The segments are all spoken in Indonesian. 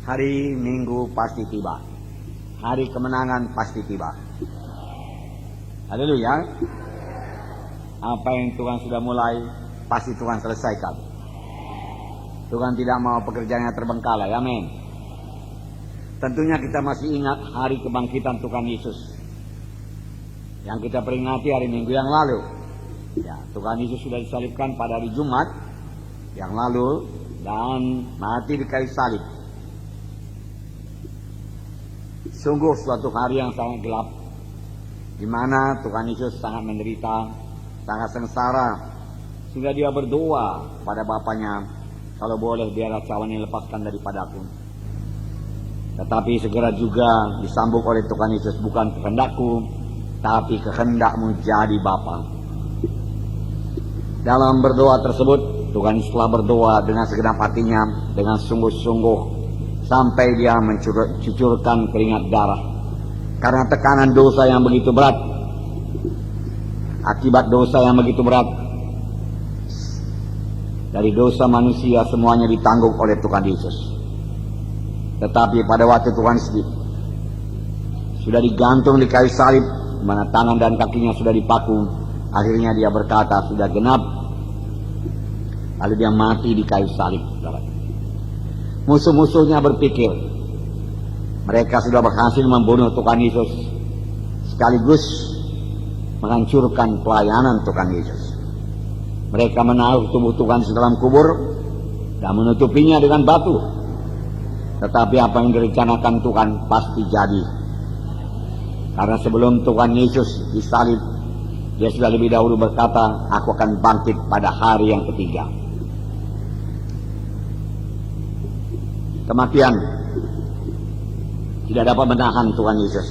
Hari Minggu pasti tiba. Hari kemenangan pasti tiba. Haleluya. Apa yang Tuhan sudah mulai, pasti Tuhan selesaikan. Tuhan tidak mau pekerjaannya terbengkalai. Amin. Tentunya kita masih ingat hari kebangkitan Tuhan Yesus yang kita peringati hari Minggu yang lalu. Ya, Tuhan Yesus sudah disalibkan pada hari Jumat yang lalu dan mati di kayu salib. Sungguh suatu hari yang sangat gelap, di mana Tuhan Yesus sangat menderita, sangat sengsara, sehingga dia berdoa pada Bapanya, kalau boleh biarlah cawan ini lepaskan daripadaku. Tetapi segera juga disambung oleh Tuhan Yesus, bukan kehendakku, tapi kehendakmu jadi Bapa. Dalam berdoa tersebut, Tuhan Yesus telah berdoa dengan segenap hatinya, dengan sungguh-sungguh, sampai dia mencucurkan keringat darah. Karena tekanan dosa yang begitu berat, akibat dosa yang begitu berat, dari dosa manusia semuanya ditanggung oleh Tuhan Yesus. Tetapi pada waktu Tuhan sudah digantung di kayu salib, di mana tangan dan kakinya sudah dipaku, akhirnya dia berkata, sudah genap. Lalu dia mati di kayu salib. Musuh-musuhnya berpikir mereka sudah berhasil membunuh Tuhan Yesus, sekaligus menghancurkan pelayanan Tuhan Yesus. Mereka menaruh tubuh Tuhan di dalam kubur dan menutupinya dengan batu. Tetapi apa yang direncanakan Tuhan pasti jadi. Karena sebelum Tuhan Yesus disalib, dia sudah lebih dahulu berkata, aku akan bangkit pada hari yang ketiga. Kematian tidak dapat menahan Tuhan Yesus.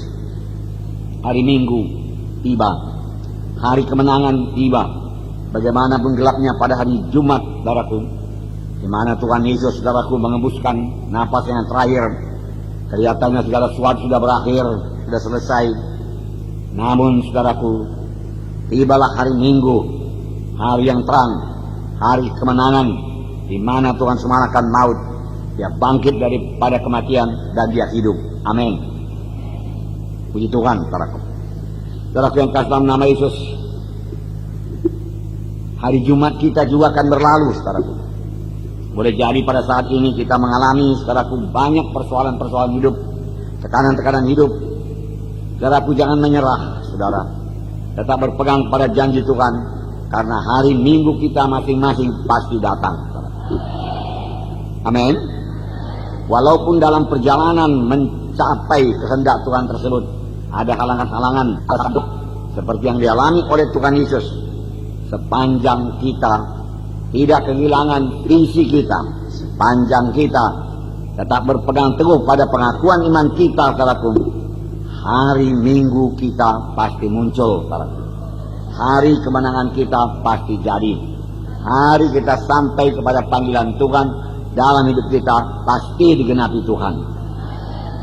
Hari Minggu tiba, hari kemenangan tiba. Bagaimanapun gelapnya pada hari Jumat, saudaraku, di mana Tuhan Yesus, saudaraku, mengembuskan napas yang terakhir. Kelihatannya segala sesuatu sudah berakhir, sudah selesai. Namun, saudaraku, tibalah hari Minggu, hari yang terang, hari kemenangan, di mana Tuhan mengalahkan maut. Dia bangkit daripada kematian dan dia hidup. Amin. Puji Tuhan, saudaraku. Saudaraku yang kasih dalam nama Yesus, hari Jumat kita juga akan berlalu, saudaraku. Boleh jadi pada saat ini kita mengalami, saudaraku, banyak persoalan-persoalan hidup, tekanan-tekanan hidup. Saudaraku, jangan menyerah, saudara. Tetap berpegang pada janji Tuhan, karena hari Minggu kita masing-masing pasti datang, saudaraku. Amin. Walaupun dalam perjalanan mencapai kehendak Tuhan tersebut ada halangan-halangan seperti yang dialami oleh Tuhan Yesus, sepanjang kita tidak kehilangan visi kita, sepanjang kita tetap berpegang teguh pada pengakuan iman kita, saudaraku, hari Minggu kita pasti muncul, saudaraku. Hari kemenangan kita pasti jadi. Hari kita sampai kepada panggilan Tuhan dalam hidup kita pasti digenapi Tuhan.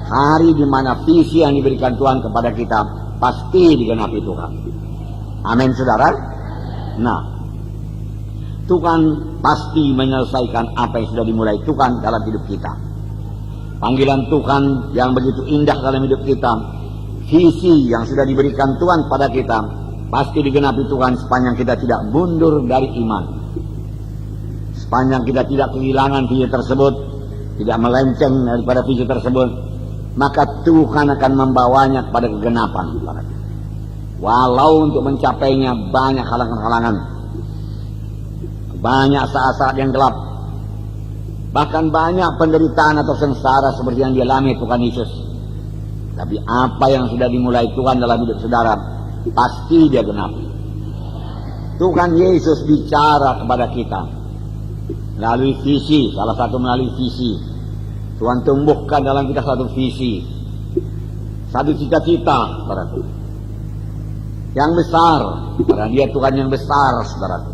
Hari di mana visi yang diberikan Tuhan kepada kita pasti digenapi Tuhan. Amin, saudara. Nah, Tuhan pasti menyelesaikan apa yang sudah dimulai Tuhan dalam hidup kita. Panggilan Tuhan yang begitu indah dalam hidup kita, visi yang sudah diberikan Tuhan pada kita, pasti digenapi Tuhan sepanjang kita tidak mundur dari iman. Sepanjang kita tidak kehilangan visi tersebut, tidak melenceng daripada visi tersebut, maka Tuhan akan membawanya kepada kegenapan. Walau untuk mencapainya banyak halangan-halangan, banyak saat-saat yang gelap, bahkan banyak penderitaan atau sengsara seperti yang dialami Tuhan Yesus. Tapi apa yang sudah dimulai Tuhan dalam hidup saudara, pasti dia genapi. Tuhan Yesus bicara kepada kita melalui visi, salah satu melalui visi. Tuhan tumbuhkan dalam kita satu visi, satu cita-cita, saudaraku, yang besar, karena dia Tuhan yang besar, saudaraku.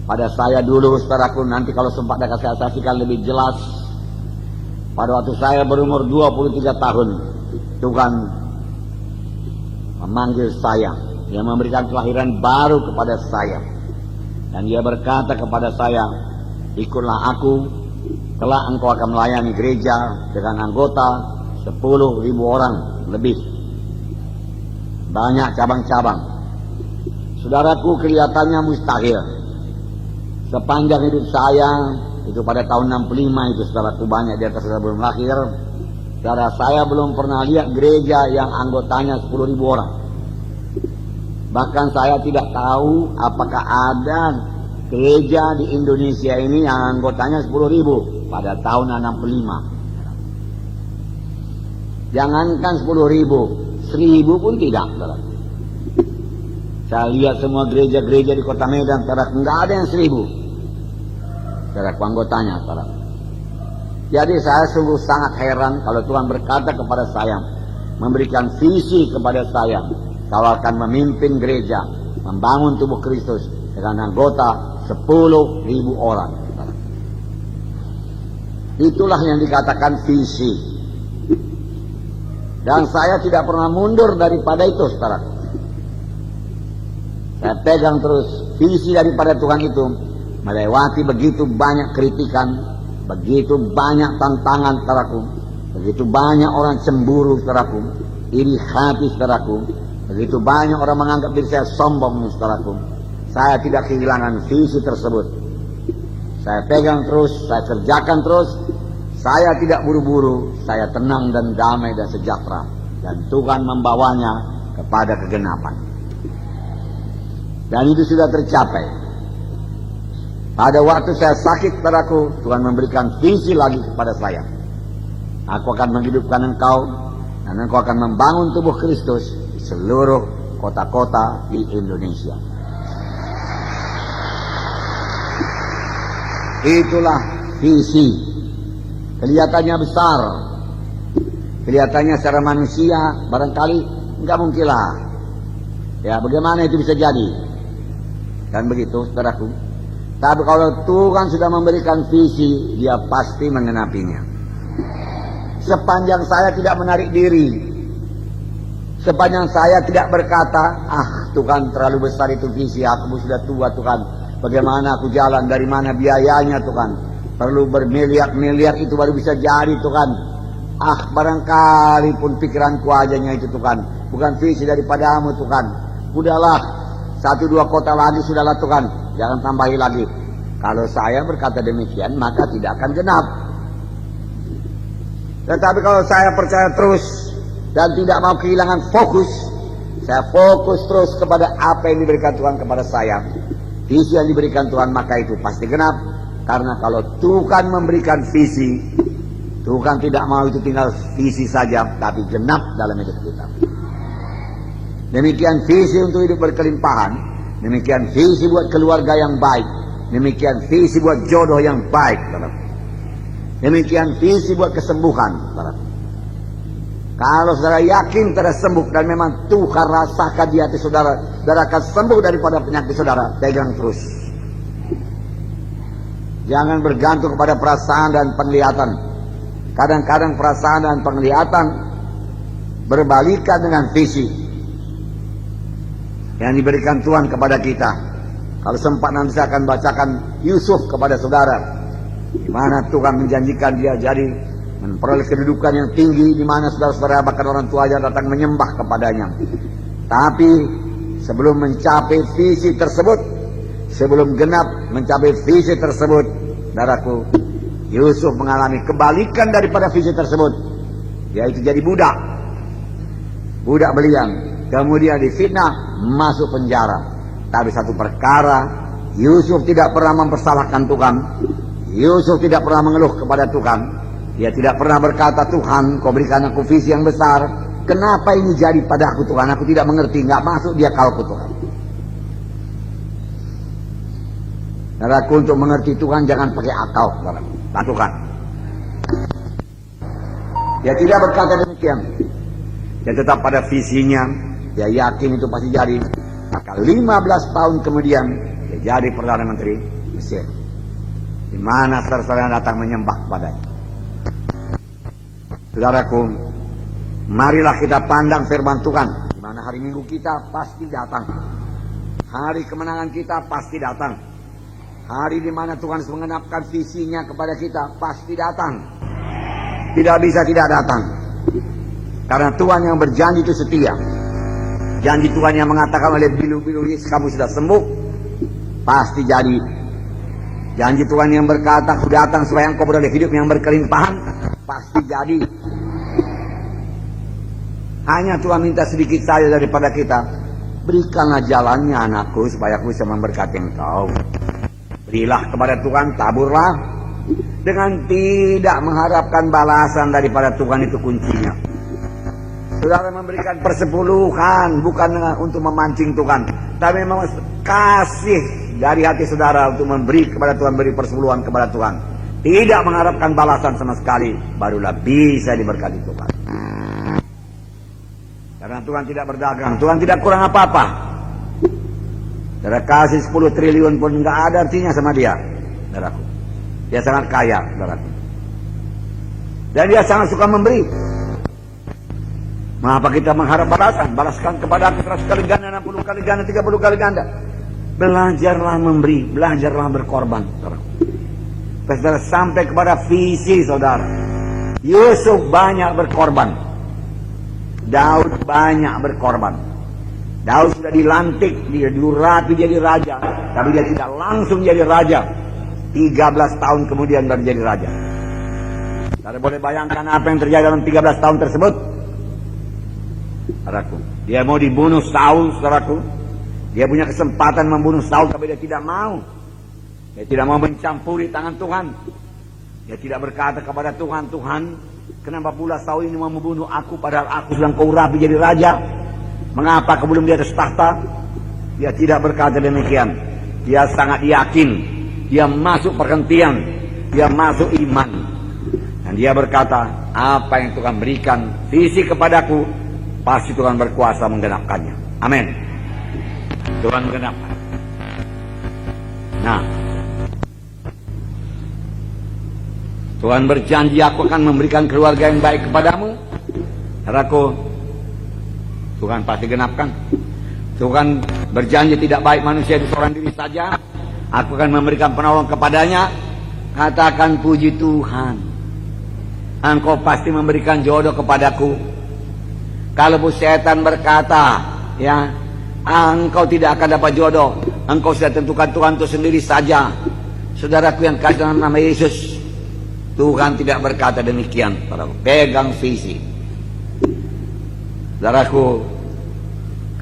Pada saya dulu, saudaraku, nanti kalau sempat dapat saya saksikan lebih jelas, pada waktu saya berumur 23 tahun, Tuhan memanggil saya, dia memberikan kelahiran baru kepada saya, dan dia berkata kepada saya, ikutlah aku kelak engkau akan melayani gereja dengan anggota 10.000 orang lebih. Banyak cabang-cabang. Saudaraku, kelihatannya mustahil. Sepanjang hidup saya, itu pada tahun 65 itu saudaraku, banyak di atas saudara belum lahir. Saudara, saya belum pernah lihat gereja yang anggotanya 10.000 orang. Bahkan saya tidak tahu apakah ada gereja di Indonesia ini yang anggotanya 10.000 pada tahun 65. Jangankan 10.000, 1.000 pun tidak, saudara. Saya lihat semua gereja-gereja di kota Medan, saudara, enggak ada yang 1.000. Saudara, anggotanya, saudara. Jadi saya sungguh sangat heran kalau Tuhan berkata kepada saya, memberikan visi kepada saya, kau akan memimpin gereja, membangun tubuh Kristus dengan anggota 10.000 orang. Itulah yang dikatakan visi. Dan saya tidak pernah mundur daripada itu, saudara. Saya pegang terus visi daripada Tuhan itu, melewati begitu banyak kritikan, begitu banyak tantangan, saudaraku, begitu banyak orang cemburu, saudaraku, iri hati, saudaraku, begitu banyak orang menganggap diri saya sombong, saudaraku. Saya tidak kehilangan visi tersebut. Saya pegang terus, saya kerjakan terus. Saya tidak buru-buru, saya tenang dan damai dan sejahtera. Dan Tuhan membawanya kepada kegenapan. Dan itu sudah tercapai. Pada waktu saya sakit, saudaraku, Tuhan memberikan visi lagi kepada saya. Aku akan menghidupkan engkau, dan engkau akan membangun tubuh Kristus di seluruh kota-kota di Indonesia. Itulah visi. Kelihatannya besar, kelihatannya secara manusia barangkali enggak mungkinlah. Ya, bagaimana itu bisa jadi? Dan begitu, saudaraku. Tapi kalau Tuhan sudah memberikan visi, dia pasti mengenapinya. Sepanjang saya tidak menarik diri, sepanjang saya tidak berkata, Tuhan terlalu besar itu visi, aku sudah tua Tuhan, bagaimana aku jalan, dari mana biayanya Tuhan, perlu bermiliar-miliar itu baru bisa jadi Tuhan. Barangkali pun pikiranku ajanya itu Tuhan, bukan visi daripadamu Tuhan. Udahlah, 1-2 kota lagi sudahlah Tuhan, jangan tambahi lagi. Kalau saya berkata demikian, maka tidak akan genap. Tetapi kalau saya percaya terus dan tidak mau kehilangan fokus, saya fokus terus kepada apa yang diberikan Tuhan kepada saya, visi yang diberikan Tuhan, maka itu pasti genap. Karena kalau Tuhan memberikan visi, Tuhan tidak mau itu tinggal visi saja, tapi genap dalam hidup kita. Demikian visi untuk hidup berkelimpahan, demikian visi buat keluarga yang baik, demikian visi buat jodoh yang baik, demikian visi buat kesembuhan. Kalau saudara yakin saudara sembuh dan memang Tuhan rasakan di hati saudara, saudara akan sembuh daripada penyakit saudara, pegang terus. Jangan bergantung kepada perasaan dan penglihatan. Kadang-kadang perasaan dan penglihatan berbalikan dengan visi yang diberikan Tuhan kepada kita. Kalau sempat nanti saya akan bacakan Yusuf kepada saudara, di mana Tuhan menjanjikan dia jadi memperoleh kedudukan yang tinggi, di mana saudara-saudara bahkan orang tuanya datang menyembah kepadanya. Tapi sebelum mencapai visi tersebut, sebelum genap mencapai visi tersebut, saudaraku, Yusuf mengalami kebalikan daripada visi tersebut, yaitu jadi budak belian, kemudian difitnah, masuk penjara. Tapi satu perkara, Yusuf tidak pernah mempersalahkan Tuhan. Yusuf tidak pernah mengeluh kepada Tuhan. Dia tidak pernah berkata, Tuhan, kau berikan aku visi yang besar, kenapa ini jadi padaku Tuhan? Aku tidak mengerti, nggak masuk dia kalku Tuhan. Saudaraku, untuk mengerti Tuhan jangan pakai akal, saudaraku. Lakukan. Dia tidak berkata demikian. Dia tetap pada visinya. Dia yakin itu pasti jadi. Maka 15 tahun kemudian dia jadi Perdana Menteri Mesir, di mana saudara-saudara datang menyembah kepadanya. Saudaraku, marilah kita pandang firman Tuhan, di mana hari Minggu kita pasti datang, hari kemenangan kita pasti datang. Hari di mana Tuhan mengenapkan visinya kepada kita pasti datang. Tidak bisa tidak datang. Karena Tuhan yang berjanji itu setia. Janji Tuhan yang mengatakan oleh bilu-bilu Yesus kamu sudah sembuh, pasti jadi. Janji Tuhan yang berkata aku datang supaya engkau beroleh hidup yang berkelimpahan, pasti jadi. Hanya Tuhan minta sedikit saja daripada kita. Berikanlah jalannya anakku supaya aku bisa memberkati engkau. Berilah kepada Tuhan, taburlah. Dengan tidak mengharapkan balasan daripada Tuhan, itu kuncinya. Saudara memberikan persepuluhan bukan untuk memancing Tuhan, tapi memang kasih dari hati saudara untuk memberi kepada Tuhan, beri persepuluhan kepada Tuhan. Tidak mengharapkan balasan sama sekali, barulah bisa diberkati Tuhan. Karena Tuhan tidak berdagang, Tuhan tidak kurang apa-apa. Saudara kasih 10 triliun pun nggak ada artinya sama dia, saudaraku. Dia sangat kaya, saudaraku. Dan dia sangat suka memberi. Mengapa kita mengharap balasan? Balaskan kepada aku 100 kali ganda, 60 kali ganda, 30 kali ganda. Belajarlah memberi, belajarlah berkorban, saudara. Saudara sampai kepada visi saudara. Yusuf banyak berkorban. Daud banyak berkorban. Daud sudah dilantik, dia diurapi jadi raja, tapi dia tidak langsung jadi raja. 13 tahun kemudian baru jadi raja. Saudara boleh bayangkan apa yang terjadi dalam 13 tahun tersebut? Saudaraku, dia mau dibunuh Saul, saudaraku. Dia punya kesempatan membunuh Saul, tapi dia tidak mau. Dia tidak mau mencampuri tangan Tuhan. Dia tidak berkata kepada Tuhan, Tuhan, kenapa pula Saul ini mau membunuh aku, padahal aku sedang kau urapi jadi raja? Mengapa kau belum di atas tahta? Dia tidak berkata demikian. Dia sangat yakin. Dia masuk perhentian. Dia masuk iman. Dan dia berkata, apa yang Tuhan berikan visi kepadaku, pasti Tuhan berkuasa menggenapkannya. Amin. Tuhan menggenapkan. Nah, Tuhan berjanji aku akan memberikan keluarga yang baik kepadamu. Saudaraku, Tuhan pasti genapkan. Tuhan berjanji tidak baik manusia itu seorang diri saja. Aku akan memberikan penolong kepadanya. Katakan puji Tuhan. Engkau pasti memberikan jodoh kepadaku. Kalau setan berkata, ya, engkau tidak akan dapat jodoh, engkau sudah tentukan Tuhan itu sendiri saja. Saudaraku yang kasih dalam nama Yesus, Tuhan tidak berkata demikian. Pegang visi. Saudaraku,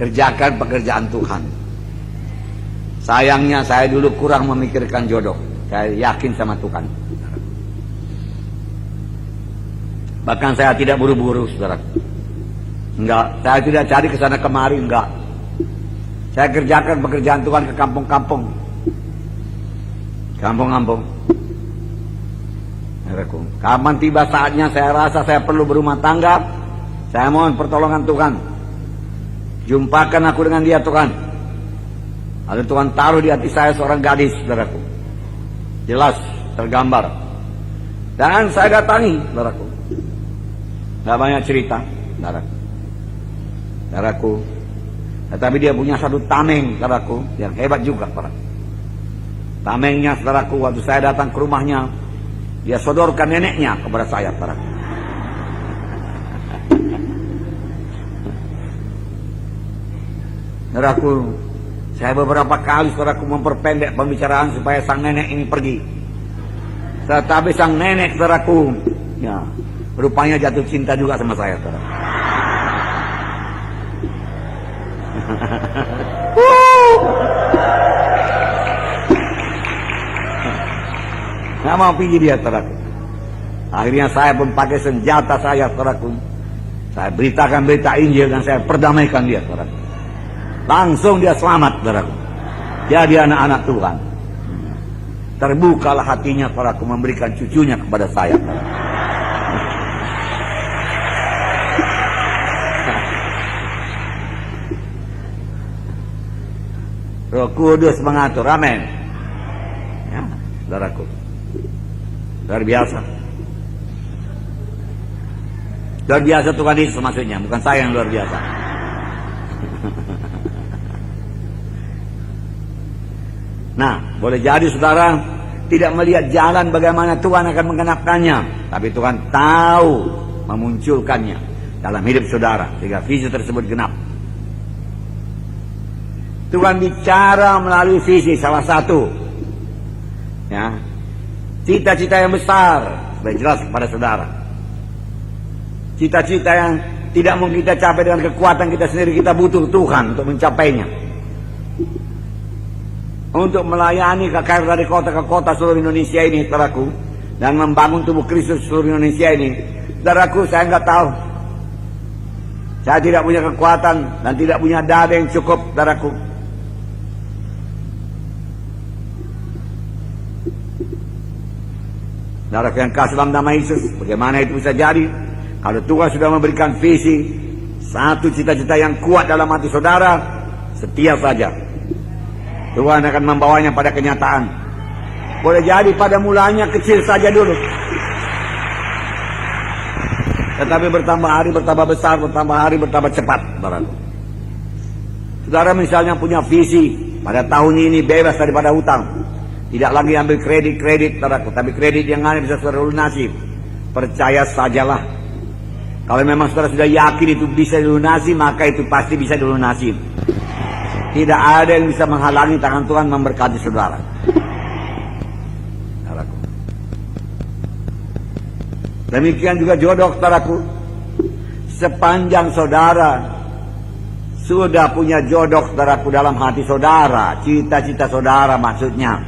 kerjakan pekerjaan Tuhan. Sayangnya saya dulu kurang memikirkan jodoh. Saya yakin sama Tuhan. Bahkan saya tidak buru-buru, saudaraku. Enggak, saya tidak cari ke sana kemari, enggak. Saya kerjakan pekerjaan Tuhan ke kampung-kampung. Kampung-kampung. Kapan tiba saatnya saya rasa saya perlu berumah tangga, saya mohon pertolongan Tuhan. Jumpakan aku dengan dia, Tuhan. Lalu Tuhan taruh di hati saya seorang gadis, saudaraku. Jelas, tergambar. Dan saya datangi, saudaraku. Gak banyak cerita, saudaraku. Saudaraku. Tetapi dia punya satu tameng, saudaraku, yang hebat juga, saudaraku. Tamengnya, saudaraku, waktu saya datang ke rumahnya, dia sodorkan neneknya kepada saya, saudaraku. Saudaraku, saya beberapa kali, saudaraku, memperpendek pembicaraan supaya sang nenek ini pergi. Tetapi sang nenek, saudaraku, ya, rupanya jatuh cinta juga sama saya, saudaraku. Nggak mau pergi dia, saudaraku. Akhirnya saya pun pakai senjata saya, saudaraku. Saya beritakan berita Injil dan saya perdamaikan dia, saudaraku. Langsung dia selamat, saudaraku. Jadi anak-anak Tuhan. Terbukalah hatinya, saudaraku, memberikan cucunya kepada saya, saudaraku. Roh Kudus mengatur, amin. Ya, saudaraku. Luar biasa. Luar biasa Tuhan Yesus maksudnya, bukan saya yang luar biasa. Nah, boleh jadi saudara tidak melihat jalan bagaimana Tuhan akan menggenapkannya, tapi Tuhan tahu memunculkannya dalam hidup saudara sehingga visi tersebut genap. Tuhan bicara melalui visi salah satu, ya, cita-cita yang besar sudah jelas kepada saudara. Cita-cita yang tidak mungkin kita capai dengan kekuatan kita sendiri, kita butuh Tuhan untuk mencapainya. Untuk melayani KKR dari kota ke kota seluruh Indonesia ini, saudaraku, dan membangun tubuh Kristus seluruh Indonesia ini, saudaraku, saya nggak tahu. Saya tidak punya kekuatan dan tidak punya dana yang cukup, saudaraku. Saudaraku yang kasih dalam nama Yesus, bagaimana itu bisa jadi? Kalau Tuhan sudah memberikan visi, satu cita-cita yang kuat dalam hati saudara, setia saja. Tuhan akan membawanya pada kenyataan. Boleh jadi pada mulanya kecil saja dulu, tetapi bertambah hari bertambah besar, bertambah hari bertambah cepat. Saudara misalnya punya visi, pada tahun ini bebas daripada hutang. Tidak lagi ambil kredit, saudaraku, tapi kredit yang ada bisa saudara lunasi. Percaya sajalah. Kalau memang saudara sudah yakin itu bisa dilunasi, maka itu pasti bisa dilunasi. Tidak ada yang bisa menghalangi tangan Tuhan memberkati saudara. Saudaraku. Demikian juga jodoh, saudaraku. Sepanjang saudara sudah punya jodoh, saudaraku, dalam hati saudara, cita-cita saudara maksudnya,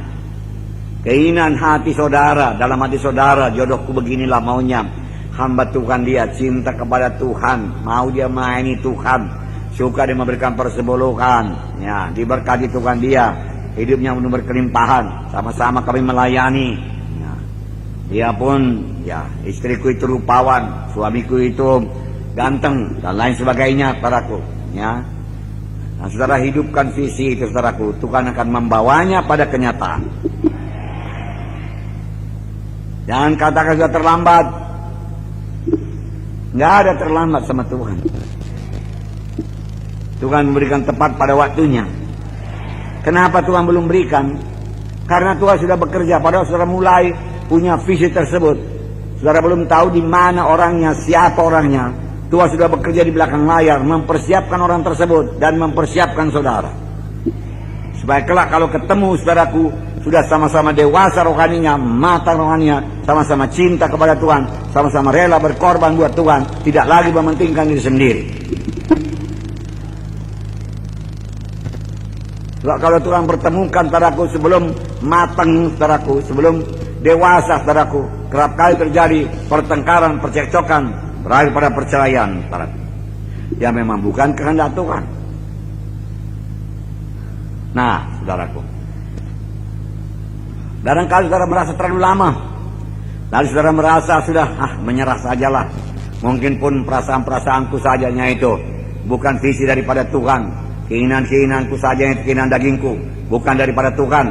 keinginan hati saudara, dalam hati saudara, jodohku beginilah maunya. Hamba Tuhan dia, cinta kepada Tuhan, mau dia melayani Tuhan, suka dia memberikan persepuluhan, ya, diberkati Tuhan dia, hidupnya penuh berkelimpahan, sama-sama kami melayani. Ya. Dia pun, ya, istriku itu rupawan, suamiku itu ganteng, dan lain sebagainya, saudaraku. Ya. Nah, saudara hidupkan visi itu, saudaraku, Tuhan akan membawanya pada kenyataan. Jangan katakan sudah terlambat. Nggak ada terlambat sama Tuhan. Tuhan memberikan tepat pada waktunya. Kenapa Tuhan belum berikan? Karena Tuhan sudah bekerja. Padahal saudara mulai punya visi tersebut, saudara belum tahu di mana orangnya, siapa orangnya. Tuhan sudah bekerja di belakang layar, mempersiapkan orang tersebut dan mempersiapkan saudara. Supaya kelak kalau ketemu saudaraku, sudah sama-sama dewasa rohaninya, matang rohaninya, sama-sama cinta kepada Tuhan, sama-sama rela berkorban buat Tuhan, tidak lagi mementingkan diri sendiri. Kalau Tuhan pertemukan saudaraku sebelum matang, saudaraku, sebelum dewasa, saudaraku, kerap kali terjadi pertengkaran, percekcokan, berakhir pada perceraian, saudaraku. Ya memang bukan kehendak Tuhan. Nah, saudaraku, barangkali saudara merasa terlalu lama, lalu saudara merasa sudah menyerah sajalah. Mungkin pun perasaan-perasaanku sajanya itu bukan visi daripada Tuhan, keinginan-keinginanku saja itu keinginan dagingku, bukan daripada Tuhan.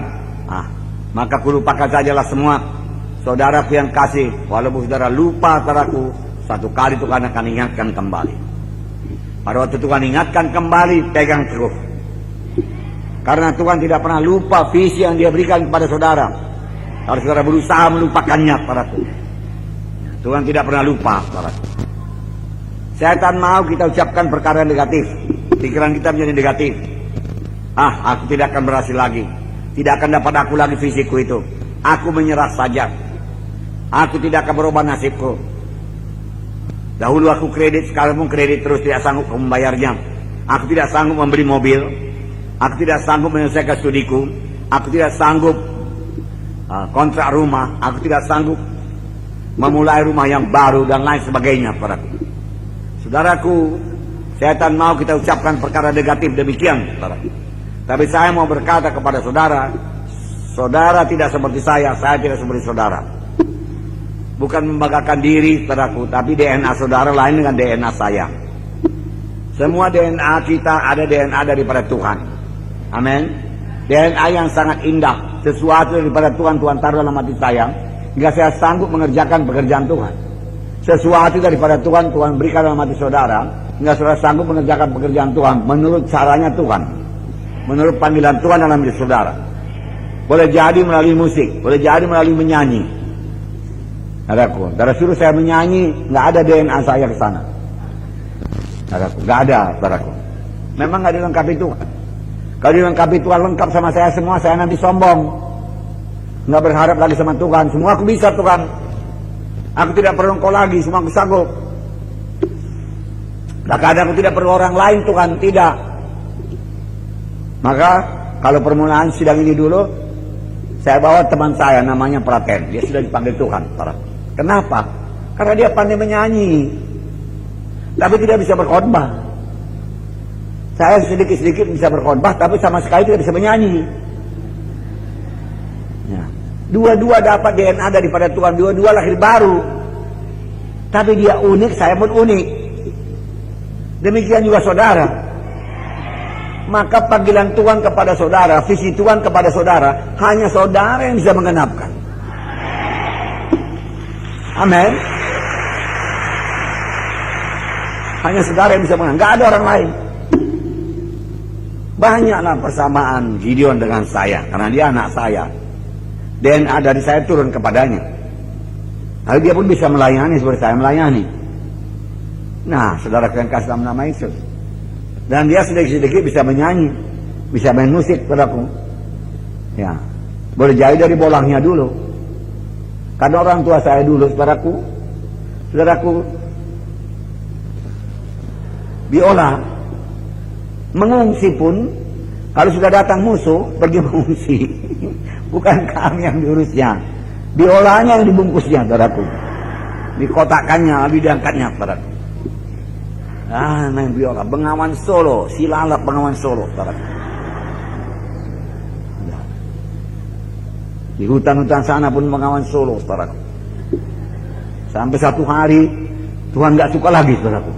Maka kulupakan sajalah semua. Saudaraku yang kasih, walaupun saudara lupa, saudaraku, satu kali Tuhan akan ingatkan kembali. Pada waktu Tuhan ingatkan kembali, pegang terus. Karena Tuhan tidak pernah lupa visi yang dia berikan kepada saudara. Kalau saudara berusaha melupakannya, saudaraku, Tuhan tidak pernah lupa, saudaraku. Setan mau kita ucapkan perkara negatif, pikiran kita menjadi negatif. Aku tidak akan berhasil lagi, tidak akan dapat aku lagi visiku itu. Aku menyerah saja. Aku tidak akan berubah nasibku. Dahulu aku kredit, sekarang pun kredit terus, tidak sanggup membayarnya. Aku tidak sanggup membeli mobil. Aku tidak sanggup menyelesaikan studiku. Aku tidak sanggup kontrak rumah. Aku tidak sanggup memulai rumah yang baru dan lain sebagainya, saudaraku. Saudaraku, setan mau kita ucapkan perkara negatif demikian, saudaraku. Tapi saya mau berkata kepada saudara, saudara tidak seperti saya tidak seperti saudara. Bukan membanggakan diri, saudaraku, tapi DNA saudara lain dengan DNA saya. Semua DNA kita ada DNA daripada Tuhan. Amin. DNA yang sangat indah, sesuatu daripada Tuhan taruh dalam hati saya, hingga saya sanggup mengerjakan pekerjaan Tuhan. Sesuatu daripada Tuhan berikan dalam hati saudara, hingga saudara sanggup mengerjakan pekerjaan Tuhan menurut caranya Tuhan, menurut panggilan Tuhan dalam hidup saudara. Boleh jadi melalui musik, boleh jadi melalui menyanyi. Saudaraku, saudara suruh saya menyanyi, nggak ada DNA saya ke sana. Saudaraku, nggak ada, saudaraku. Memang nggak dilengkapi Tuhan. Kalau dilengkapi Tuhan lengkap sama saya semua, saya nanti sombong. Nggak berharap lagi sama Tuhan. Semua aku bisa Tuhan. Aku tidak perlu Engkau lagi, semua aku sanggup. Kadang aku tidak perlu orang lain Tuhan, tidak. Maka kalau permulaan sidang ini dulu, saya bawa teman saya namanya Praten. Dia sudah dipanggil Tuhan. Kenapa? Karena dia pandai menyanyi, tapi tidak bisa berkhotbah. Saya sedikit-sedikit bisa berkhotbah, tapi sama sekali tidak bisa menyanyi. Ya. Dua-dua dapat DNA daripada Tuhan, dua-dua lahir baru. Tapi dia unik, saya pun unik. Demikian juga saudara. Maka panggilan Tuhan kepada saudara, visi Tuhan kepada saudara, hanya saudara yang bisa menggenapkan. Amin. Hanya saudara yang bisa menggenapkan, nggak ada orang lain. Banyaklah persamaan Gideon dengan saya, karena dia anak saya. DNA dari saya turun kepadanya. Lalu dia pun bisa melayani seperti saya melayani. Nah, saudara kalian kasih nama Yesus. Dan dia sedikit-sedikit bisa menyanyi, bisa main musik, saudaraku. Ya, boleh jadi dari bolangnya dulu. Karena orang tua saya dulu, saudaraku, biola. Mengungsi pun, kalau sudah datang musuh, pergi mengungsi. Bukan kami yang diurusnya. Biolanya yang dibungkusnya, saudaraku. Dikotakkannya, habis diangkatnya, saudaraku. Main biola, Bengawan Solo, Silalap Bengawan Solo, saudaraku. Di hutan-hutan sana pun Bengawan Solo, saudaraku. Sampai satu hari Tuhan nggak suka lagi, saudaraku.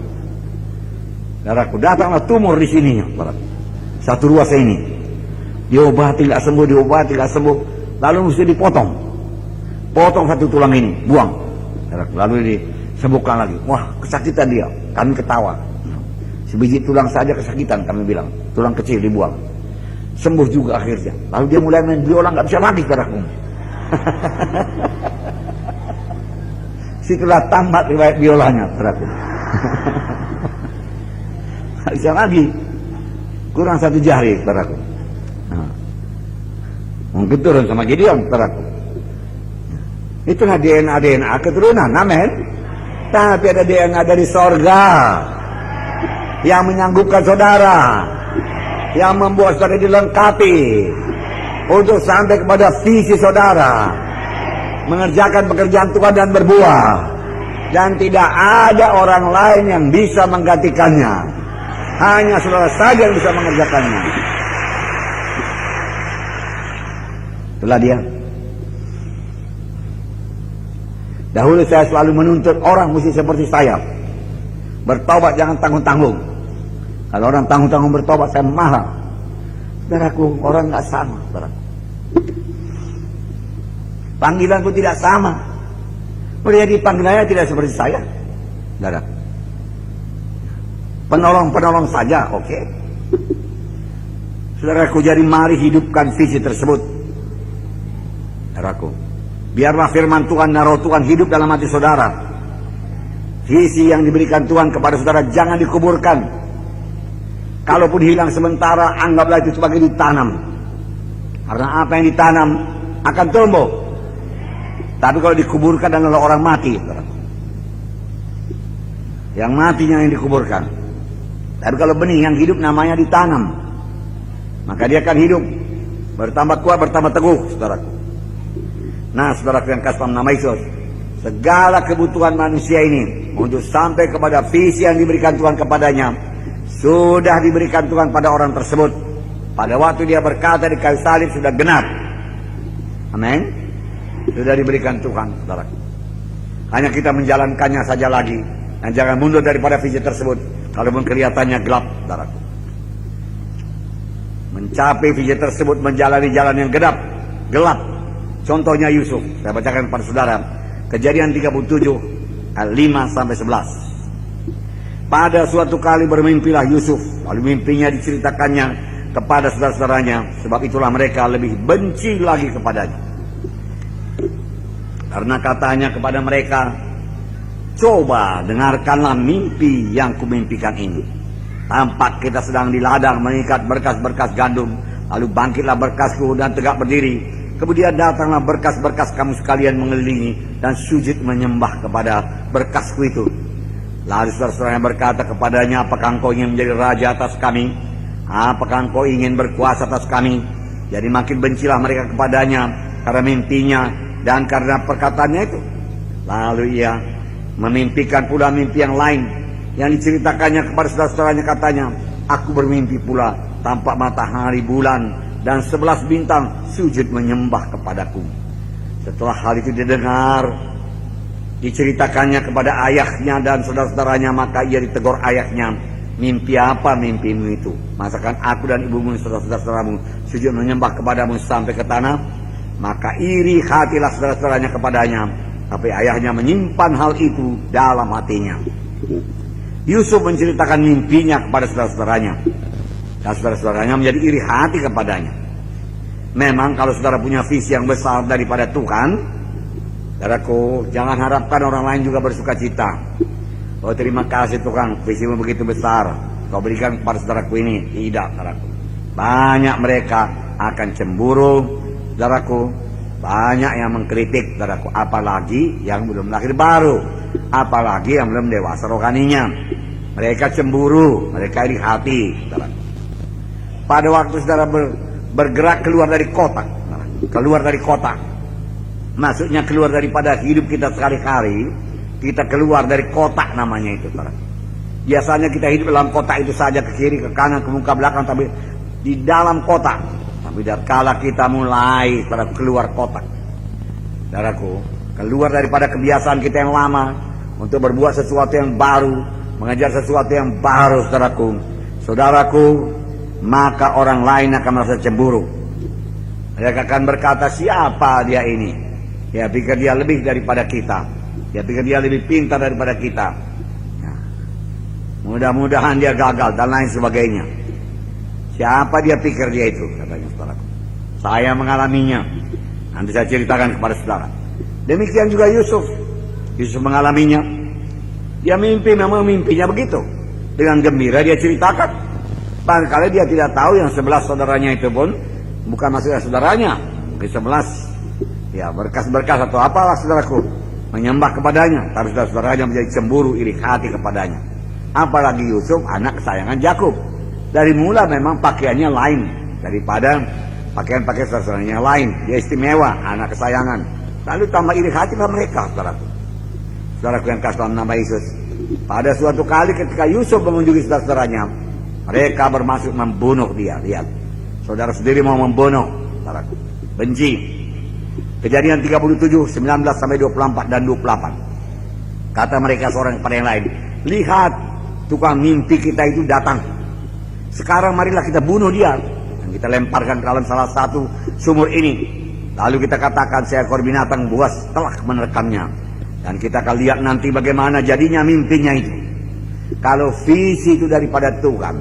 Saudaraku, datanglah tumor di sini, saudaraku. Satu ruas ini. Diobati nggak sembuh, diobati nggak sembuh. Lalu mesti dipotong. Potong satu tulang ini, buang. Saudaraku, lalu disembuhkan lagi. Wah, kesakitan dia. Kami ketawa. Sebiji tulang saja kesakitan, kami bilang. Tulang kecil dibuang. Sembuh juga akhirnya. Lalu dia mulai main biola, nggak bisa lagi, saudaraku. Situlah tamat riwayat biolanya, saudaraku. Nggak bisa lagi. Kurang satu jari, saudaraku. Nah, mungkin turun sama Gideon, saudaraku. Itulah DNA keturunan, amin. Tapi ada DNA dari sorga yang menyanggupkan saudara, yang membuat saudara dilengkapi untuk sampai kepada visi saudara, mengerjakan pekerjaan Tuhan dan berbuah, dan tidak ada orang lain yang bisa menggantikannya. Hanya saudara saja yang bisa mengerjakannya. Itulah dia. Dahulu saya selalu menuntut orang mesti seperti saya. Bertobat jangan tanggung-tanggung. Kalau orang tanggung-tanggung bertobat, saya marah. Saudaraku, orang nggak sama, saudaraku. Panggilan pun tidak sama. Boleh jadi panggilannya tidak seperti saya, saudara. Penolong-penolong saja, oke. Saudaraku, jadi mari hidupkan visi tersebut. Saudaraku, biarlah firman Tuhan dan roh Tuhan hidup dalam hati saudara. Visi yang diberikan Tuhan kepada saudara jangan dikuburkan. Kalaupun hilang sementara, anggaplah itu sebagai ditanam. Karena apa yang ditanam akan tumbuh. Tapi kalau dikuburkan adalah orang mati, saudaraku. Yang matinya yang dikuburkan. Tapi kalau benih yang hidup namanya ditanam, maka dia akan hidup, bertambah kuat, bertambah teguh, saudaraku. Nah, saudaraku yang kasih nama Yesus, segala kebutuhan manusia ini untuk sampai kepada visi yang diberikan Tuhan kepadanya, sudah diberikan Tuhan pada orang tersebut. Pada waktu dia berkata di kayu salib sudah genap. Amin. Sudah diberikan Tuhan, saudaraku. Hanya kita menjalankannya saja lagi, dan jangan mundur daripada visi tersebut. Kalaupun kelihatannya gelap, saudaraku. Mencapai visi tersebut, menjalani jalan yang gelap. Contohnya Yusuf. Saya bacakan kepada saudara. Kejadian 37 ayat 5 sampai 11. Pada suatu kali bermimpilah Yusuf. Lalu mimpinya diceritakannya kepada saudara-saudaranya, sebab itulah mereka lebih benci lagi kepadanya. Karena katanya kepada mereka, coba dengarkanlah mimpi yang kumimpikan ini. Tampak kita sedang di ladang mengikat berkas-berkas gandum, lalu bangkitlah berkasku dan tegak berdiri. Kemudian datanglah berkas-berkas kamu sekalian mengelilingi dan sujud menyembah kepada berkasku itu. Lalu saudara-saudaranya berkata kepadanya, apakah engkau ingin menjadi raja atas kami? Apakah engkau ingin berkuasa atas kami? Jadi makin bencilah mereka kepadanya karena mimpinya dan karena perkataannya itu. Lalu ia memimpikan pula mimpi yang lain yang diceritakannya kepada saudara-saudaranya. Katanya, aku bermimpi pula tampak matahari, bulan dan 11 bintang sujud menyembah kepadaku. Setelah hal itu didengar, diceritakannya kepada ayahnya dan saudara-saudaranya, maka ia ditegur ayahnya, mimpi apa mimpimu itu? Masakan aku dan ibumu saudara-saudaramu sujud menyembah kepadamu sampai ke tanah? Maka iri hatilah saudara-saudaranya kepadanya, tapi ayahnya menyimpan hal itu dalam hatinya. Yusuf menceritakan mimpinya kepada saudara-saudaranya, dan saudara-saudaranya menjadi iri hati kepadanya. Memang kalau saudara punya visi yang besar daripada Tuhan, saudaraku, jangan harapkan orang lain juga bersuka cita. Oh, terima kasih Tuhan, visimu begitu besar, kau berikan kepada saudaraku ini. Tidak, saudaraku. Banyak mereka akan cemburu, saudaraku. Banyak yang mengkritik, saudaraku. Apalagi yang belum lahir baru, apalagi yang belum dewasa rohaninya. Mereka cemburu, mereka iri hati, saudaraku. Pada waktu saudara bergerak keluar dari kota, maksudnya keluar daripada hidup kita sehari-hari, kita keluar dari kotak namanya itu, saudara. Biasanya kita hidup dalam kotak itu saja, ke kiri, ke kanan, ke muka belakang, tapi di dalam kotak. Tapi kala kita mulai keluar kotak, saudaraku, keluar daripada kebiasaan kita yang lama untuk berbuat sesuatu yang baru, mengajar sesuatu yang baru, saudaraku, maka orang lain akan merasa cemburu. Mereka akan berkata, siapa dia ini? Dia pikir dia lebih daripada kita. Dia pikir dia lebih pintar daripada kita. Ya. Mudah-mudahan dia gagal dan lain sebagainya. Siapa dia pikir dia itu? Katanya saudaraku. Saya mengalaminya. Nanti saya ceritakan kepada saudara. Demikian juga Yusuf. Yusuf mengalaminya. Dia mimpi, memang mimpinya begitu. Dengan gembira dia ceritakan. Barangkali dia tidak tahu yang 11 saudaranya itu pun bukan maksudnya saudaranya. Mungkin 11 ya berkas-berkas atau apalah, saudaraku, menyembah kepadanya. Tapi saudara-saudaranya menjadi cemburu, iri hati kepadanya. Apalagi Yusuf, anak kesayangan Yakub. Dari mula memang pakaiannya lain daripada pakaian-pakaian saudara-saudaranya yang lain. Dia istimewa, anak kesayangan. Lalu tambah iri hati pada mereka, saudaraku. Saudaraku yang kasih dalam nama Yesus. Pada suatu kali ketika Yusuf mengunjungi saudara-saudaranya, mereka bermaksud membunuh dia. Lihat, saudara sendiri mau membunuh, saudaraku. Benci. Kejadian 37, 19 sampai 24 dan 28. Kata mereka seorang kepada yang lain, lihat, tukang mimpi kita itu datang. Sekarang marilah kita bunuh dia dan kita lemparkan ke dalam salah satu sumur ini. Lalu kita katakan seekor binatang buas telah menerkamnya, dan kita akan lihat nanti bagaimana jadinya mimpinya itu. Kalau visi itu daripada Tuhan,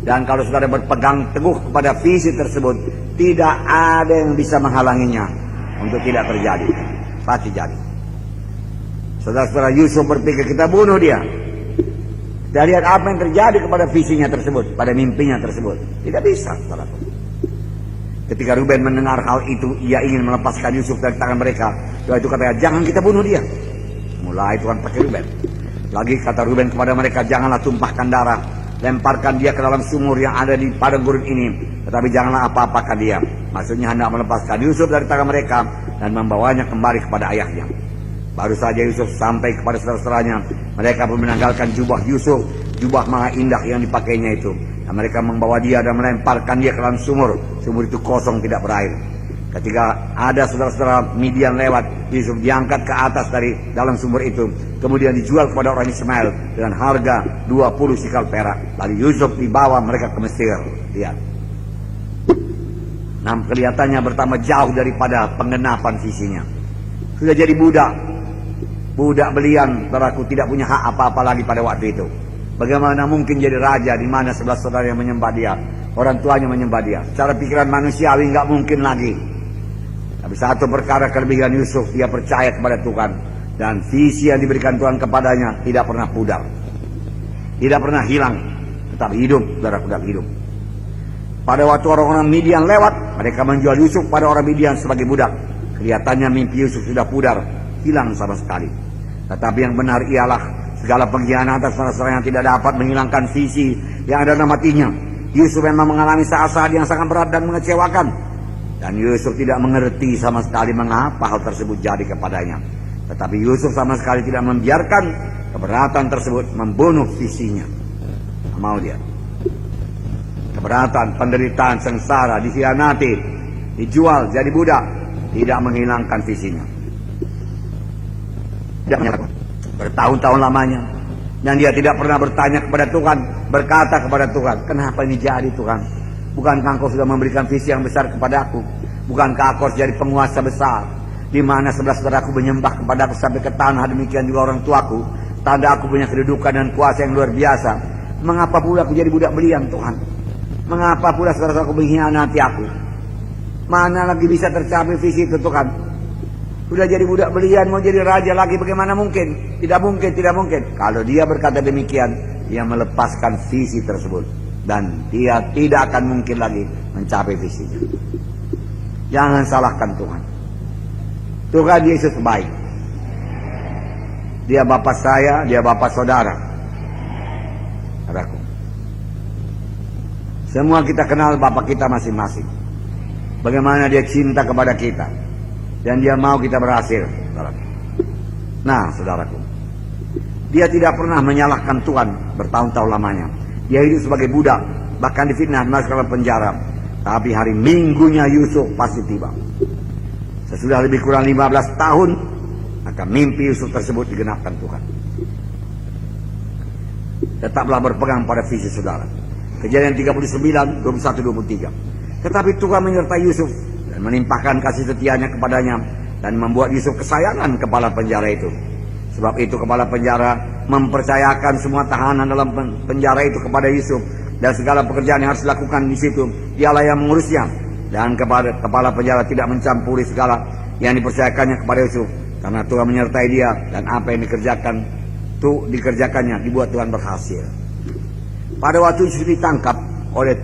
dan kalau saudara berpegang teguh kepada visi tersebut, tidak ada yang bisa menghalanginya untuk tidak terjadi. Pasti jadi. Saudara-saudara, Yusuf berpikir kita bunuh dia. Kita lihat apa yang terjadi kepada visinya tersebut, pada mimpinya tersebut. Tidak bisa, saudara. Ketika Ruben mendengar hal itu, ia ingin melepaskan Yusuf dari tangan mereka. Setelah itu katanya, jangan kita bunuh dia. Mulai Tuhan pakai Ruben. Lagi kata Ruben kepada mereka, janganlah tumpahkan darah. Lemparkan dia ke dalam sumur yang ada di padang gurun ini. Tetapi janganlah apa-apakan dia. Maksudnya hendak melepaskan Yusuf dari tangan mereka dan membawanya kembali kepada ayahnya. Baru saja Yusuf sampai kepada saudara-saudaranya, mereka pun menanggalkan jubah Yusuf, jubah maha indah yang dipakainya itu. Dan mereka membawa dia dan melemparkan dia ke dalam sumur. Sumur itu kosong, tidak berair. Ketika ada saudara-saudara Midian lewat, Yusuf diangkat ke atas dari dalam sumur itu, kemudian dijual kepada orang Ismail dengan harga 20 sikal perak. Lalu Yusuf dibawa mereka ke Mesir. Lihat. Nah, kelihatannya bertambah jauh daripada penggenapan visinya. Sudah jadi budak. Budak belian, saudaraku, tidak punya hak apa-apa lagi pada waktu itu. Bagaimana mungkin jadi raja di mana 11 saudara yang menyembah dia? orang tuanya menyembah dia. Secara pikiran manusiawi nggak mungkin lagi. Tapi satu perkara kelebihan Yusuf, dia percaya kepada Tuhan. Dan visi yang diberikan Tuhan kepadanya tidak pernah pudar. Tidak pernah hilang. Tetap hidup, saudara, tetap hidup. Pada waktu orang-orang Midian lewat, mereka menjual Yusuf pada orang Midian sebagai budak. Kelihatannya mimpi Yusuf sudah pudar, hilang sama sekali. Tetapi yang benar ialah segala pengkhianatan saudara-saudara yang tidak dapat menghilangkan visi yang ada dalam hatinya. Yusuf memang mengalami saat-saat yang sangat berat dan mengecewakan. Dan Yusuf tidak mengerti sama sekali mengapa hal tersebut jadi kepadanya. Tetapi Yusuf sama sekali tidak membiarkan keberatan tersebut membunuh visinya. Tak mau dia. Keberatan, penderitaan, sengsara, dikhianati, dijual, jadi budak, tidak menghilangkan visinya. Tidak menyerah. Bertahun-tahun lamanya. Dan dia tidak pernah bertanya kepada Tuhan, berkata kepada Tuhan, kenapa ini jadi Tuhan? Bukankah Engkau sudah memberikan visi yang besar kepada aku? Bukankah aku harus jadi penguasa besar? Di mana saudara-saudaraku menyembah kepada aku sampai ke tanah, demikian juga orang tuaku. Tanda aku punya kedudukan dan kuasa yang luar biasa. Mengapa pula aku jadi budak belian Tuhan? Mengapa pula saudara-saudaraku mengkhianati aku? Mana lagi bisa tercapai visi itu Tuhan? Sudah jadi budak belian, mau jadi raja lagi, bagaimana mungkin? Tidak mungkin, tidak mungkin. Kalau dia berkata demikian, dia melepaskan visi tersebut. Dan dia tidak akan mungkin lagi mencapai visinya. Jangan salahkan Tuhan. Tuhan Yesus baik. Dia Bapa saya, dia Bapa saudara. Saudaraku. Semua kita kenal Bapa kita masing-masing. Bagaimana dia cinta kepada kita. Dan dia mau kita berhasil. Saudaraku. Nah, saudaraku. Dia tidak pernah menyalahkan Tuhan bertahun-tahun lamanya. Dia hidup sebagai budak. Bahkan difitnah, masuk ke penjara. Tapi hari Minggunya Yusuf pasti tiba. Sesudah lebih kurang 15 tahun, maka mimpi Yusuf tersebut digenapkan Tuhan. Tetaplah berpegang pada visi saudara. Kejadian 39, 21, 23. Tetapi Tuhan menyertai Yusuf dan menimpahkan kasih setianya kepadanya dan membuat Yusuf kesayangan kepala penjara itu. Sebab itu kepala penjara mempercayakan semua tahanan dalam penjara itu kepada Yusuf. Dan segala pekerjaan yang harus dilakukan di situ, dialah yang mengurusnya. Dan kepala penjara tidak mencampuri segala yang dipercayakannya kepada Yusuf. Karena Tuhan menyertai dia, dan apa yang dikerjakannya dibuat Tuhan berhasil. Pada waktu Yusuf ditangkap oleh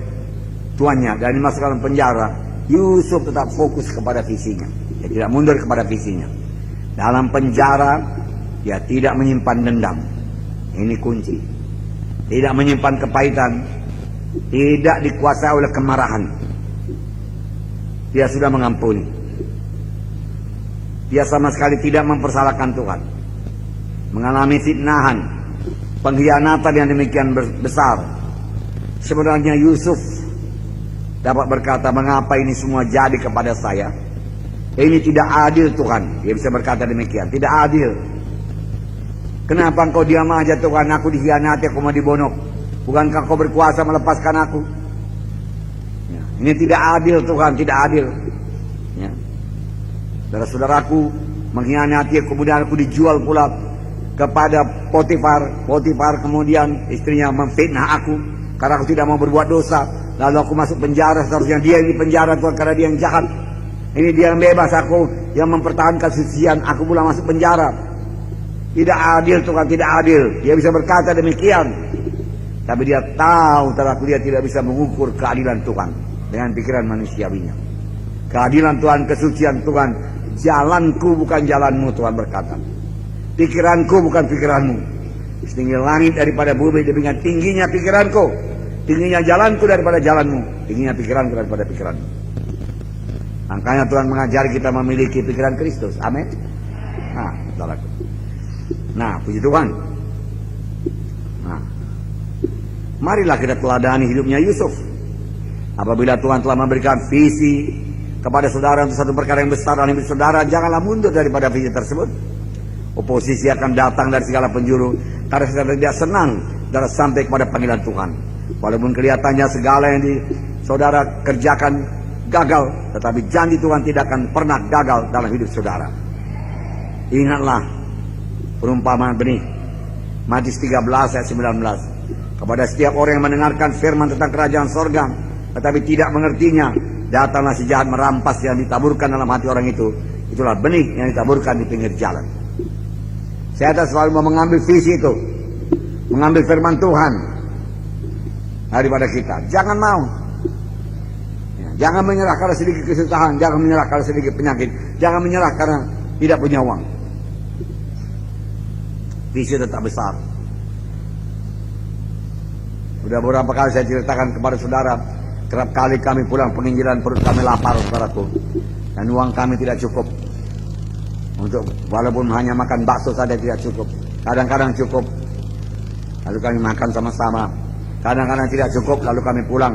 tuannya dan dimasukkan dalam penjara, Yusuf tetap fokus kepada visinya. Dia tidak mundur kepada visinya. Dalam penjara, dia tidak menyimpan dendam. Ini kunci. Tidak menyimpan kepahitan. Tidak dikuasai oleh kemarahan. Dia sudah mengampuni. Dia sama sekali tidak mempersalahkan Tuhan. Mengalami fitnahan, pengkhianatan yang demikian besar. Sebenarnya Yusuf dapat berkata, mengapa ini semua jadi kepada saya? Ini tidak adil Tuhan. Dia bisa berkata demikian, tidak adil. Kenapa engkau diam aja Tuhan? Aku dikhianati, aku mau dibonok. Bukankah kau berkuasa melepaskan aku? Ya, ini tidak adil Tuhan, tidak adil. Ya. Saudara-saudaraku mengkhianati, kemudian aku dijual pula kepada Potifar. Potifar kemudian istrinya memfitnah aku karena aku tidak mau berbuat dosa. Lalu aku masuk penjara. Seharusnya dia ini penjara Tuhan karena dia yang jahat. Ini dia yang bebas, aku yang mempertahankan kesucian. Aku pula masuk penjara. Tidak adil Tuhan, tidak adil. Dia bisa berkata demikian. Tapi dia tahu, dia tidak bisa mengukur keadilan Tuhan dengan pikiran manusiawinya. Keadilan Tuhan, kesucian Tuhan, jalanku bukan jalanmu Tuhan berkata. Pikiranku bukan pikiranmu. Setinggi langit daripada bumi, demikian tingginya pikiranku. Tingginya jalanku daripada jalanmu. Tingginya pikiranku daripada pikiranmu. Makanya Tuhan mengajari kita memiliki pikiran Kristus. Amin. Nah, saudaraku. Nah, puji Tuhan. Nah, marilah kita teladani hidupnya Yusuf. Apabila Tuhan telah memberikan visi kepada saudara untuk satu perkara yang besar dalam hidup saudara, janganlah mundur daripada visi tersebut. Oposisi akan datang dari segala penjuru karena saudara tidak senang saudara sampai kepada panggilan Tuhan. Walaupun kelihatannya segala yang saudara kerjakan gagal, tetapi janji Tuhan tidak akan pernah gagal dalam hidup saudara. Ingatlah perumpamaan benih Matius 13 ayat 19. Kepada setiap orang yang mendengarkan firman tentang kerajaan sorga tetapi tidak mengertinya, datanglah si jahat merampas yang ditaburkan dalam hati orang itu. Itulah benih yang ditaburkan di pinggir jalan. Saya selalu mau mengambil visi itu, mengambil firman Tuhan daripada kita. Jangan mau. Jangan menyerah karena sedikit kesusahan, jangan menyerah karena sedikit penyakit, jangan menyerah karena tidak punya uang. Visi tetap besar. Sudah beberapa kali saya ceritakan kepada saudara, kerap kali kami pulang penginjilan perut kami lapar, saudaraku, dan uang kami tidak cukup. Untuk walaupun hanya makan bakso saja tidak cukup. Kadang-kadang cukup, lalu kami makan sama-sama. Kadang-kadang tidak cukup, lalu kami pulang